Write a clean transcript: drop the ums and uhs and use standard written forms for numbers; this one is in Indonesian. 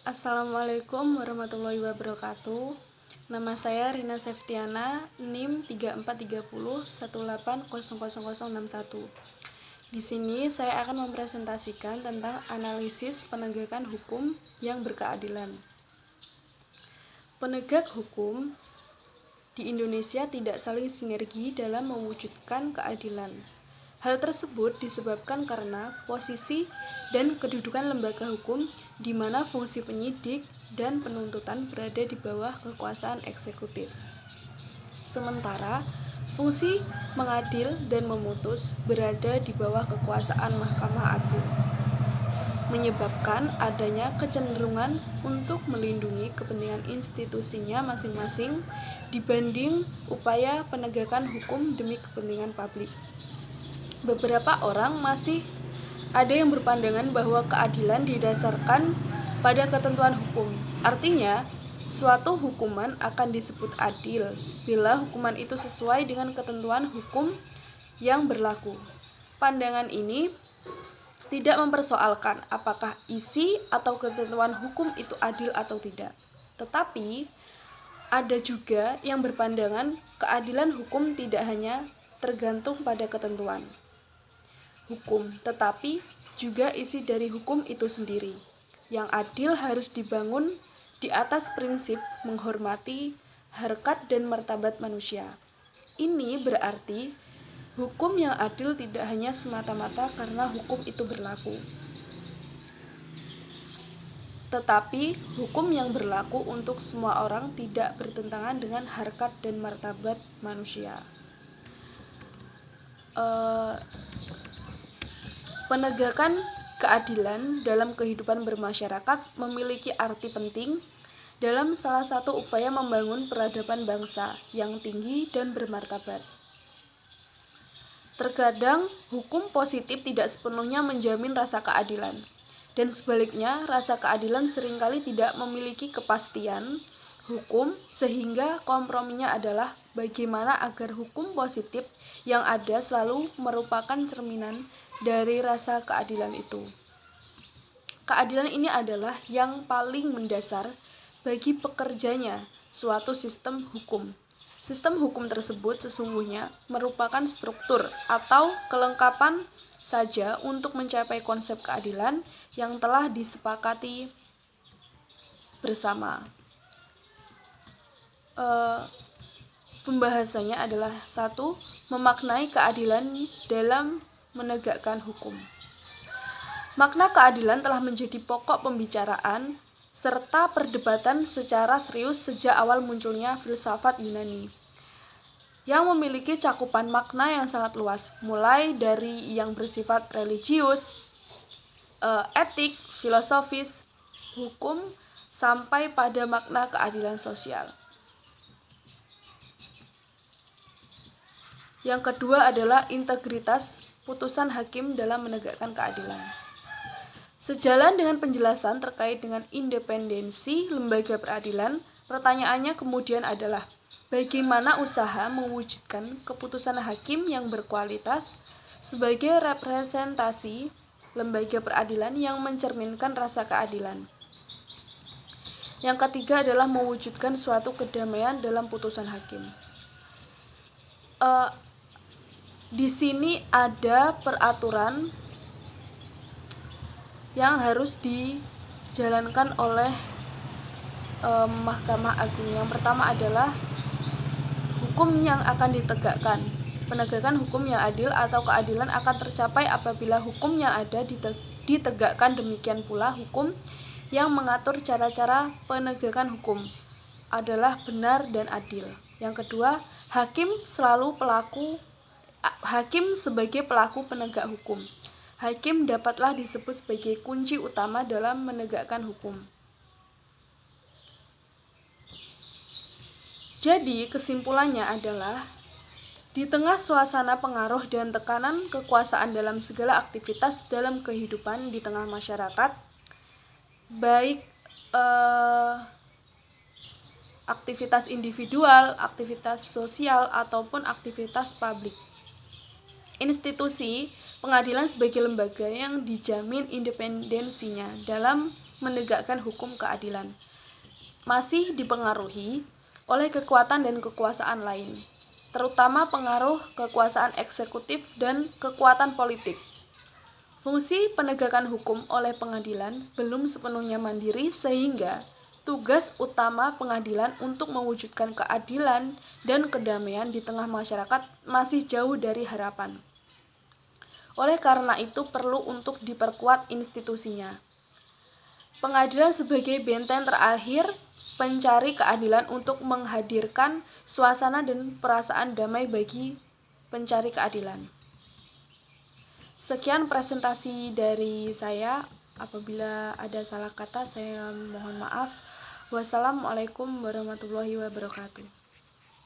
Assalamualaikum warahmatullahi wabarakatuh. Nama saya Rina Septiana, NIM 343018000061. Di sini saya akan mempresentasikan tentang analisis penegakan hukum yang berkeadilan. Penegak hukum di Indonesia tidak saling sinergi dalam mewujudkan keadilan. Hal tersebut disebabkan karena posisi dan kedudukan lembaga hukum di mana fungsi penyidik dan penuntutan berada di bawah kekuasaan eksekutif. Sementara fungsi mengadil dan memutus berada di bawah kekuasaan Mahkamah Agung, menyebabkan adanya kecenderungan untuk melindungi kepentingan institusinya masing-masing dibanding upaya penegakan hukum demi kepentingan publik. Beberapa orang masih ada yang berpandangan bahwa keadilan didasarkan pada ketentuan hukum. Artinya, suatu hukuman akan disebut adil bila hukuman itu sesuai dengan ketentuan hukum yang berlaku. Pandangan ini tidak mempersoalkan apakah isi atau ketentuan hukum itu adil atau tidak. Tetapi, ada juga yang berpandangan keadilan hukum tidak hanya tergantung pada ketentuan hukum, tetapi juga isi dari hukum itu sendiri. Yang adil harus dibangun di atas prinsip menghormati harkat dan martabat manusia. Ini berarti hukum yang adil tidak hanya semata-mata karena hukum itu berlaku, tetapi hukum yang berlaku untuk semua orang tidak bertentangan dengan harkat dan martabat manusia. Penegakan keadilan dalam kehidupan bermasyarakat memiliki arti penting dalam salah satu upaya membangun peradaban bangsa yang tinggi dan bermartabat. Terkadang hukum positif tidak sepenuhnya menjamin rasa keadilan, dan sebaliknya rasa keadilan seringkali tidak memiliki kepastian hukum, sehingga komprominya adalah bagaimana agar hukum positif yang ada selalu merupakan cerminan dari rasa keadilan itu. Keadilan ini adalah yang paling mendasar bagi pekerjanya suatu sistem hukum. Sistem hukum tersebut sesungguhnya merupakan struktur atau kelengkapan saja untuk mencapai konsep keadilan yang telah disepakati bersama. Pembahasannya adalah 1. Memaknai keadilan dalam menegakkan hukum. Makna keadilan telah menjadi pokok pembicaraan serta perdebatan secara serius sejak awal munculnya filsafat Yunani, yang memiliki cakupan makna yang sangat luas, mulai dari yang bersifat religius, etik, filosofis, hukum, sampai pada makna keadilan sosial. Yang kedua adalah integritas putusan hakim dalam menegakkan keadilan. Sejalan dengan penjelasan terkait dengan independensi lembaga peradilan, pertanyaannya kemudian adalah bagaimana usaha mewujudkan keputusan hakim yang berkualitas sebagai representasi lembaga peradilan yang mencerminkan rasa keadilan. Yang ketiga adalah mewujudkan suatu kedamaian dalam putusan hakim. Di sini ada peraturan yang harus dijalankan oleh Mahkamah Agung. Yang pertama adalah hukum yang akan ditegakkan. Penegakan hukum yang adil atau keadilan akan tercapai apabila hukum yang ada ditegakkan. Demikian pula hukum yang mengatur cara-cara penegakan hukum adalah benar dan adil. Yang kedua, hakim sebagai pelaku penegak hukum. Hakim dapatlah disebut sebagai kunci utama dalam menegakkan hukum. Jadi, kesimpulannya adalah di tengah suasana pengaruh dan tekanan kekuasaan dalam segala aktivitas dalam kehidupan di tengah masyarakat, baik aktivitas individual, aktivitas sosial, ataupun aktivitas publik, institusi pengadilan sebagai lembaga yang dijamin independensinya dalam menegakkan hukum keadilan masih dipengaruhi oleh kekuatan dan kekuasaan lain, terutama pengaruh kekuasaan eksekutif dan kekuatan politik. Fungsi penegakan hukum oleh pengadilan belum sepenuhnya mandiri sehingga tugas utama pengadilan untuk mewujudkan keadilan dan kedamaian di tengah masyarakat masih jauh dari harapan. Oleh karena itu perlu untuk diperkuat institusinya. Pengadilan sebagai benteng terakhir pencari keadilan untuk menghadirkan suasana dan perasaan damai bagi pencari keadilan. Sekian presentasi dari saya. Apabila ada salah kata, saya mohon maaf. Wassalamualaikum warahmatullahi wabarakatuh.